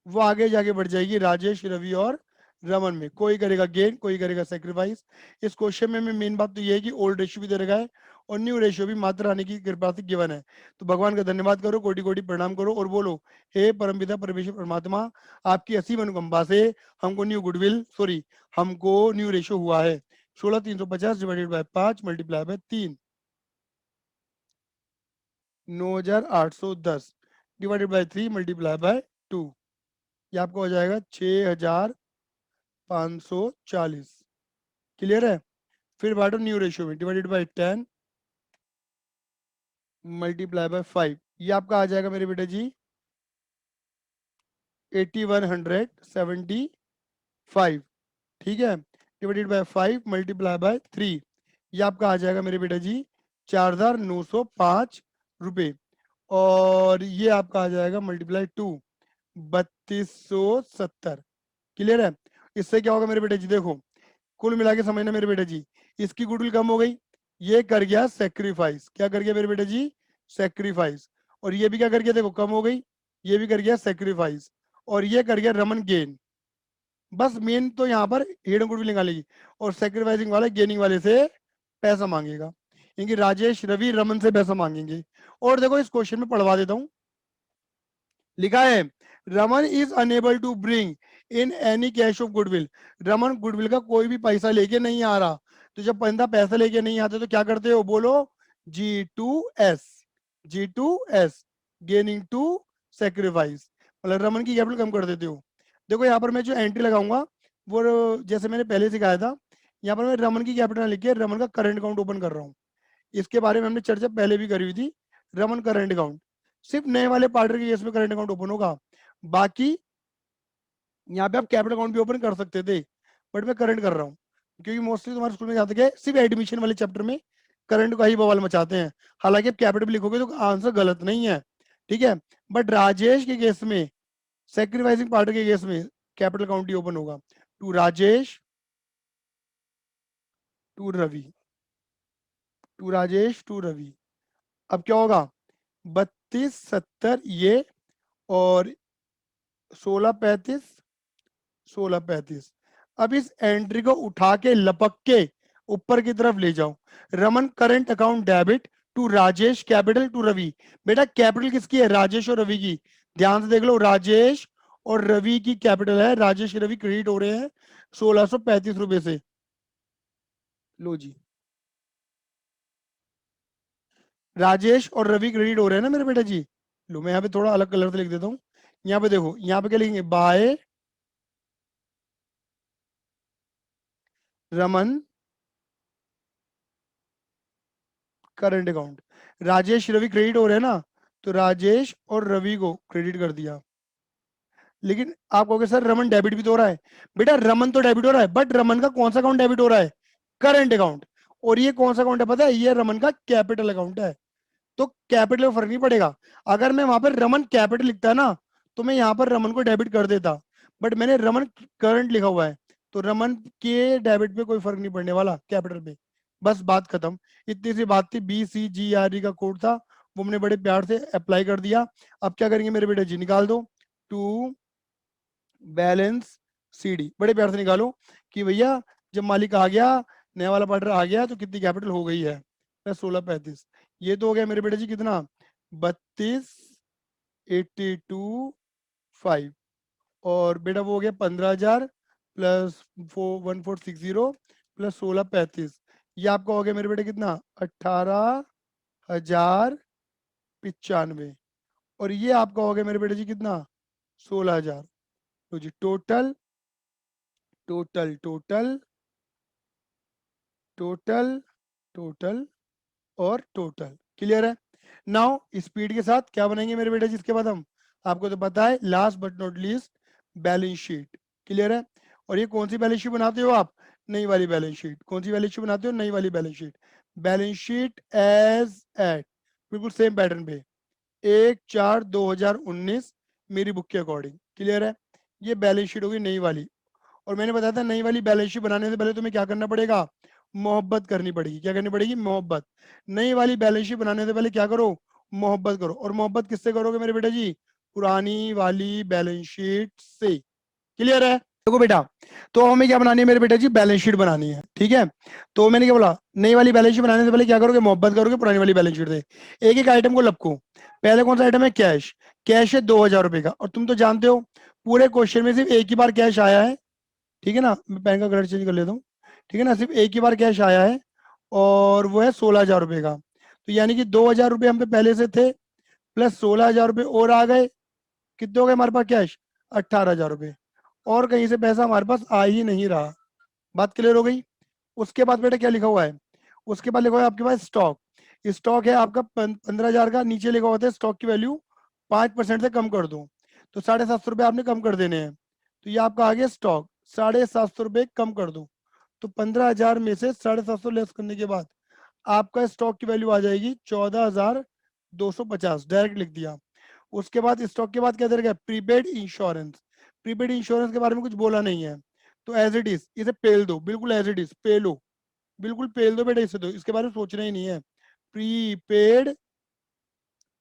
[SPEAKER 1] वो आगे जाके बढ़ जाएगी राजेश, रवि और रमन में। कोई करेगा गेन, कोई करेगा सेक्रीफाइस। इस क्वेश्चन में मेन बात तो ये है कि ओल्ड रेशियो भी दे रखा है और न्यू रेशियो भी मात्रा आने की कृपा से गिवन है। तो भगवान का धन्यवाद करो, कोटि कोटि प्रणाम करो और बोलो, हे परमपिता परमेश्वर परमात्मा, आपकी असीम अनुकंपा से हमको न्यू गुडविल, सॉरी, हमको न्यू रेशियो हुआ है 16,350 divided by 5 multiply by 3, 9,810 divided by 3 multiply by 2, ये आपको हो जाएगा 6,540। क्लियर है। फिर बांटो न्यू रेशियो में, डिवाइडेड बाय 10 मल्टीप्लाई बाय 5, ये आपका आ जाएगा मेरे बेटे जी 8,175। ठीक है, डिवाइडेड बाय 5 मल्टीप्लाई बाय 3, ये आपका आ जाएगा मेरे बेटा जी 4,905 रुपये। और ये आपका आ जाएगा मल्टीप्लाई 2, 3,270। क्लियर है। इससे क्या होगा मेरे बेटे जी, देखो कुल मिला के समझना मेरे बेटे जी, इसकी गुडविल कम हो गई, ये कर गया सेक्रीफाइस। क्या कर गया मेरे बेटे जी, सेक्रीफाइस। और ये भी क्या कर गया, देखो कम हो गई, ये भी कर गया सेक्रीफाइस। और ये कर गया रमन गेन। बस मेन तो यहाँ पर हिडन गुडविल निकालेगी और सेक्रीफाइसिंग वाले गेनिंग वाले से पैसा मांगेगा, क्योंकि राजेश रवि रमन से पैसा मांगेंगे। और देखो इस क्वेश्चन में पढ़वा देता हूँ, लिखा है Raman is unable to bring in any cash of goodwill. Raman goodwill का कोई भी पैसा लेके नहीं आ रहा। तो जब बंदा पैसा लेके नहीं आते तो क्या करते हो, बोलो G2S, G2S, gaining to sacrifice, मतलब रमन की कैपिटल कम कर देते हो। देखो यहाँ पर मैं जो एंट्री लगाऊंगा वो जैसे मैंने पहले सिखाया था, यहाँ पर मैं रमन की कैपिटल लिख के रमन का करंट अकाउंट ओपन कर रहा हूँ। इसके बारे में हमने चर्चा पहले भी करी हुई थी। रमन करंट अकाउंट सिर्फ नए वाले पार्टनर के केस में करंट अकाउंट ओपन होगा, बाकी यहाँ पे आप कैपिटल अकाउंट भी ओपन कर सकते थे, बट मैं करंट कर रहा हूँ क्योंकि मोस्टली तुम्हारे स्कूल में जाते क्या है, सिर्फ एडमिशन वाले चैप्टर में करंट का ही बवाल मचाते हैं। हालांकि आप कैपिटल भी लिखोगे तो आंसर गलत नहीं है, ठीक है। बट राजेश के केस में, सेक्रीफाइसिंग पार्टनर के केस में कैपिटल अकाउंट ही ओपन होगा। To Rajesh, to Ravi, to Rajesh, to Ravi. अब क्या होगा, 3270 ये, और 1635, 1635। अब इस एंट्री को उठा के लपक के ऊपर की तरफ ले जाओ। Raman current account debit to Rajesh capital to Ravi. बेटा कैपिटल किसकी है, राजेश और रवि की। ध्यान से देख लो, राजेश और रवि की कैपिटल है, राजेश रवि क्रेडिट हो रहे हैं 1635 रुपए से। लो जी, राजेश और रवि क्रेडिट हो रहे हैं ना मेरे बेटा जी। लो मैं यहाँ पे थोड़ा अलग कलर से लिख देता हूँ। यहाँ पे देखो, यहाँ पे क्या लिखेंगे, by Raman current account. Rajesh Ravi credit हो रहे हैं ना, तो राजेश और रवि को क्रेडिट कर दिया। लेकिन आप कहोगे सर रमन डेबिट भी तो हो रहा है। बेटा रमन तो डेबिट हो रहा है, बट रमन का कौन सा अकाउंट डेबिट हो रहा है, करंट अकाउंट। और ये कौन सा अकाउंट है पता है, ये रमन का कैपिटल अकाउंट है। तो कैपिटल में फर्क नहीं पड़ेगा। अगर मैं वहां पर रमन कैपिटल लिखता है ना, तो मैं यहाँ पर रमन को डेबिट कर देता, बट मैंने रमन करंट लिखा हुआ है, तो रमन के डेबिट पे कोई फर्क नहीं पड़ने वाला कैपिटल पे। बस बात खत्म। इतनी सी बात थी, BCGRE का कोड था, वो हमने बड़े प्यार से अप्लाई कर दिया। अब क्या करेंगे मेरे बेटे जी, निकाल दो टू बैलेंस CD, बड़े प्यार से निकालो कि भैया जब मालिक आ गया, नया वाला पार्टनर आ गया, तो कितनी कैपिटल हो गई है, 1635। ये तो हो गया मेरे बेटे जी कितना, 32,82,5। और बेटा वो हो गया 15,000 प्लस 1460 प्लस 1635, ये आपका हो गया मेरे बेटे कितना, 18,095। और ये आपका हो गया मेरे बेटे जी कितना, 16,000। तो जी total total total total total और टोटल। क्लियर है? नाउ स्पीड के साथ क्या बनाएंगे मेरे बेटा जी इसके बाद हम, आपको तो पता है, last but not least balance sheet. Clear है? और ये कौन सी बैलेंस शीट बनाते हो आप? नई वाली बैलेंस शीट। कौन सी बैलेंस शीट बनाते हो? नई वाली balance sheet. Balance sheet as at, बिल्कुल सेम पैटर्न पे, 1/4/2019 मेरी बुक के अकॉर्डिंग। क्लियर है? ये बैलेंस शीट होगी नई वाली। और मैंने बताया था नई वाली बैलेंस शीट बनाने से पहले तुम्हें क्या करना पड़ेगा? मोहब्बत करनी पड़ेगी। क्या करनी पड़ेगी? मोहब्बत। नई वाली बैलेंस शीट बनाने से पहले क्या करो? मोहब्बत करो। और मोहब्बत किससे करोगे मेरे बेटा जी? पुरानी वाली बैलेंस शीट से। क्लियर है? देखो बेटा, तो हमें क्या बनानी है मेरे बेटा जी? बैलेंस शीट बनानी है। ठीक है? तो मैंने क्या बोला? नई वाली बैलेंस शीट बनाने से पहले क्या करोगे? मोहब्बत करोगे पुरानी वाली बैलेंस शीट से। एक एक आइटम को लपको। पहले कौन सा आइटम है? कैश। कैश है 2,000 रुपए का। और तुम तो जानते हो पूरे क्वेश्चन में सिर्फ एक ही बार कैश आया है। ठीक है ना? मैं पेन का कलर चेंज कर लेता हूँ। ठीक है ना? सिर्फ एक ही बार कैश आया है और वो है 16,000 रुपए का। तो यानी कि 2,000 रुपये हम पे पहले से थे, प्लस 16,000 रुपये और आ गए। कितने हो गए हमारे पास कैश? 18,000 रुपये। और कहीं से पैसा हमारे पास आ ही नहीं रहा। बात क्लियर हो गई? उसके बाद बेटा क्या लिखा हुआ है? उसके बाद लिखा हुआ है आपके पास स्टॉक। स्टॉक है आपका 15,000 का। नीचे लिखा होता है स्टॉक की वैल्यू 5% से कम कर दो। तो 750 रुपये आपने कम कर देने हैं। तो ये आपका आ गया स्टॉक। 750 रुपये कम कर दो। तो 15,000 में से 750 लेस करने के बाद आपका स्टॉक की वैल्यू आ जाएगी 14,250। डायरेक्ट लिख दिया। उसके बाद स्टॉक के बाद क्या दे रखा है? Prepaid insurance. प्रीपेड इंश्योरेंस के बारे में कुछ बोला नहीं है, तो एज इट इज इसे पेल दो। बिल्कुल एज इट इज पेलो। बिल्कुल पेल दो बेटा इसे। दो, इसके बारे में सोचना ही नहीं है। प्रीपेड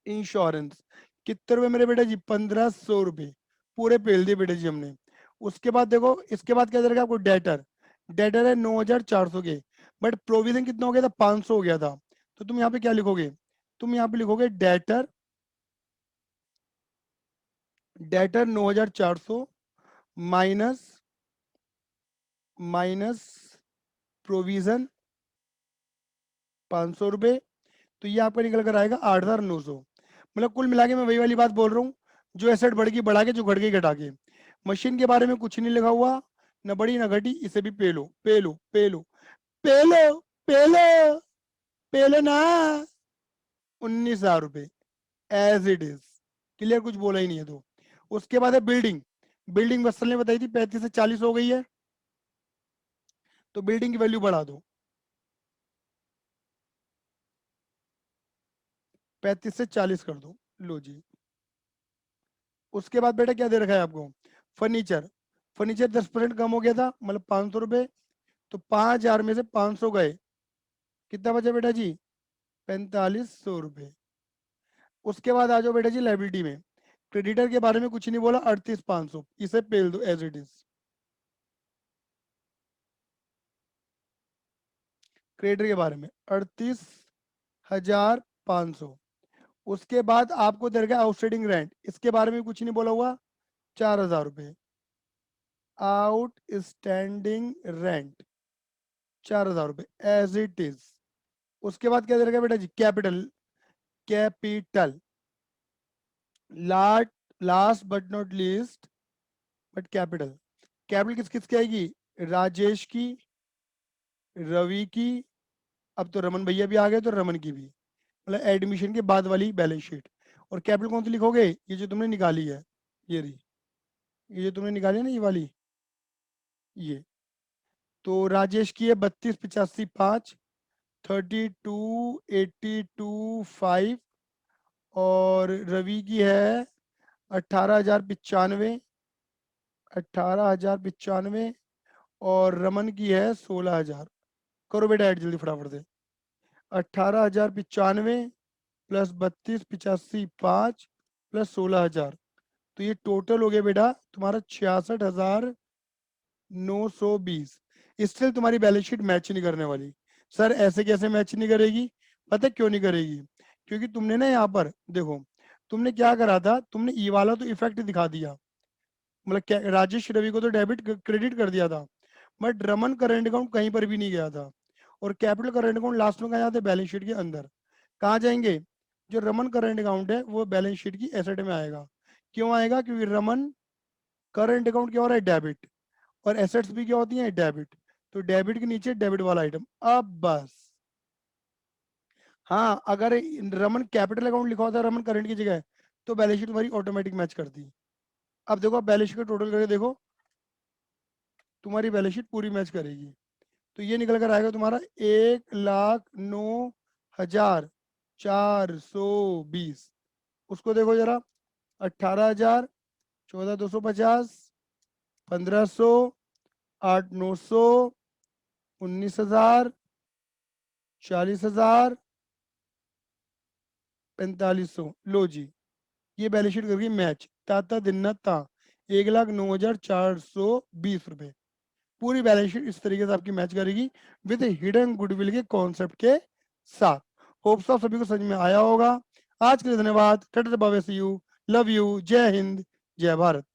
[SPEAKER 1] इंश्योरेंस कितने रुपए मेरे बेटा जी? 1,500 रुपये। पूरे पेल दिए बेटा जी हमने। उसके बाद देखो, इसके बाद क्या दे रखा है आपको? डेटर। डेटर है 9,400 के। बट प्रोविजन कितना हो गया था? 500 हो गया था। तो तुम यहाँ पे क्या लिखोगे? तुम यहाँ पे लिखोगे debtor. Debtor 9,400 minus minus provision 500 रुपये। तो ये आपका निकल कर आएगा 8,900। मतलब कुल मिला के मैं वही वाली बात बोल रहा हूँ, जो एसेट बढ़ गई बढ़ा के, जो घट गई घटा के। मशीन के बारे में कुछ नहीं लिखा हुआ, न बढ़ी न घटी। इसे भी पे लो पे लो पे लो पे लो पे लो पे लो ना। 19,000 रुपये एज इट इज। क्लियर? कुछ बोला ही नहीं है तो। उसके बाद है बिल्डिंग। बिल्डिंग वत्सल ने बताई थी 35 से 40 हो गई है, तो बिल्डिंग की वैल्यू बढ़ा दो। 35 से 40 कर दो। लो जी। उसके बाद बेटा क्या दे रखा है आपको? फर्नीचर। फर्नीचर 10% कम हो गया था, मतलब 500 रुपये। तो 5,000 में से 500 गए, कितना बचा बेटा जी? 4,500 रुपये। उसके बाद आ जाओ बेटा जी लाइबिलिटी में। क्रेडिटर के बारे में कुछ नहीं बोला, 38,500। इसे पेल दो एज इट इज। क्रेडिटर के बारे में 38,500। उसके बाद आपको दे रखा है आउटस्टैंडिंग रेंट। इसके बारे में कुछ नहीं बोला हुआ, 4,000 रुपये। आउटस्टैंडिंग रेंट 4,000 रुपये एज इट इज। उसके बाद क्या दे रखा है बेटा जी? Capital. Capital last last but not least, but capital. Capital किस किस की आएगी? राजेश की, रवि की, अब तो रमन भैया भी आ गए, तो रमन की भी। मतलब एडमिशन के बाद वाली बैलेंस शीट। और कैपिटल कौन सी लिखोगे? ये जो तुमने निकाली है, ये रही। ये जो तुमने निकाली है ना, ये वाली, ये। तो राजेश की है 32,85,5, 32,82,5। और रवि की है 18,095, 18,095। और रमन की है 16,000। करो बेटा ऐड जल्दी फटाफट से। 18,095 प्लस 32,85,5 प्लस 16,000। तो ये टोटल हो गया बेटा तुम्हारा 66,920। स्टिल तुम्हारी बैलेंस शीट मैच नहीं करने वाली। सर ऐसे कैसे मैच नहीं करेगी? पता है क्यों नहीं करेगी? क्योंकि तुमने ना यहाँ पर देखो, तुमने क्या करा था? तुमने ई वाला तो इफेक्ट दिखा दिया, मतलब राजेश रवि को तो डेबिट क्रेडिट कर दिया था। बट रमन करंट अकाउंट कहीं पर भी नहीं गया था। और कैपिटल करंट अकाउंट लास्ट में कहाँ जाते? बैलेंस शीट के अंदर। कहाँ जाएंगे? जो रमन करंट अकाउंट है वो बैलेंस शीट की एसेट में आएगा। क्यों आएगा? क्योंकि रमन करंट अकाउंट क्या हो रहा है? डेबिट। और एसेट्स भी क्या होती हैं, डेबिट। तो डेबिट के नीचे डेबिट वाला आइटम। अब बस हाँ, अगर रमन कैपिटल अकाउंट लिखा होता है रमन करंट की जगह, तो बैलेंस शीट तुम्हारी ऑटोमेटिक मैच करती। अब देखो, आप बैलेंस शीट का टोटल करके देखो, तुम्हारी बैलेंस शीट पूरी मैच करेगी। तो ये निकल कर आएगा तुम्हारा 1,09,420। उसको देखो जरा, 18,000, 14,250, 1,500, 8,900, 19,000, 40,000, 4500। लो जी, ये बैलेंस शीट करके मैच ताता दिन ना ता 1,09,420 रुपए। पूरी बैलेंस शीट इस तरीके से आपकी मैच करेगी विद हिडन गुडविल के कॉन्सेप्ट के साथ। होप्स ऑफ सभी को समझ में आया होगा। आज के लिए धन्यवाद। Tata bye bye, see you, love you, जय हिंद, जय भारत।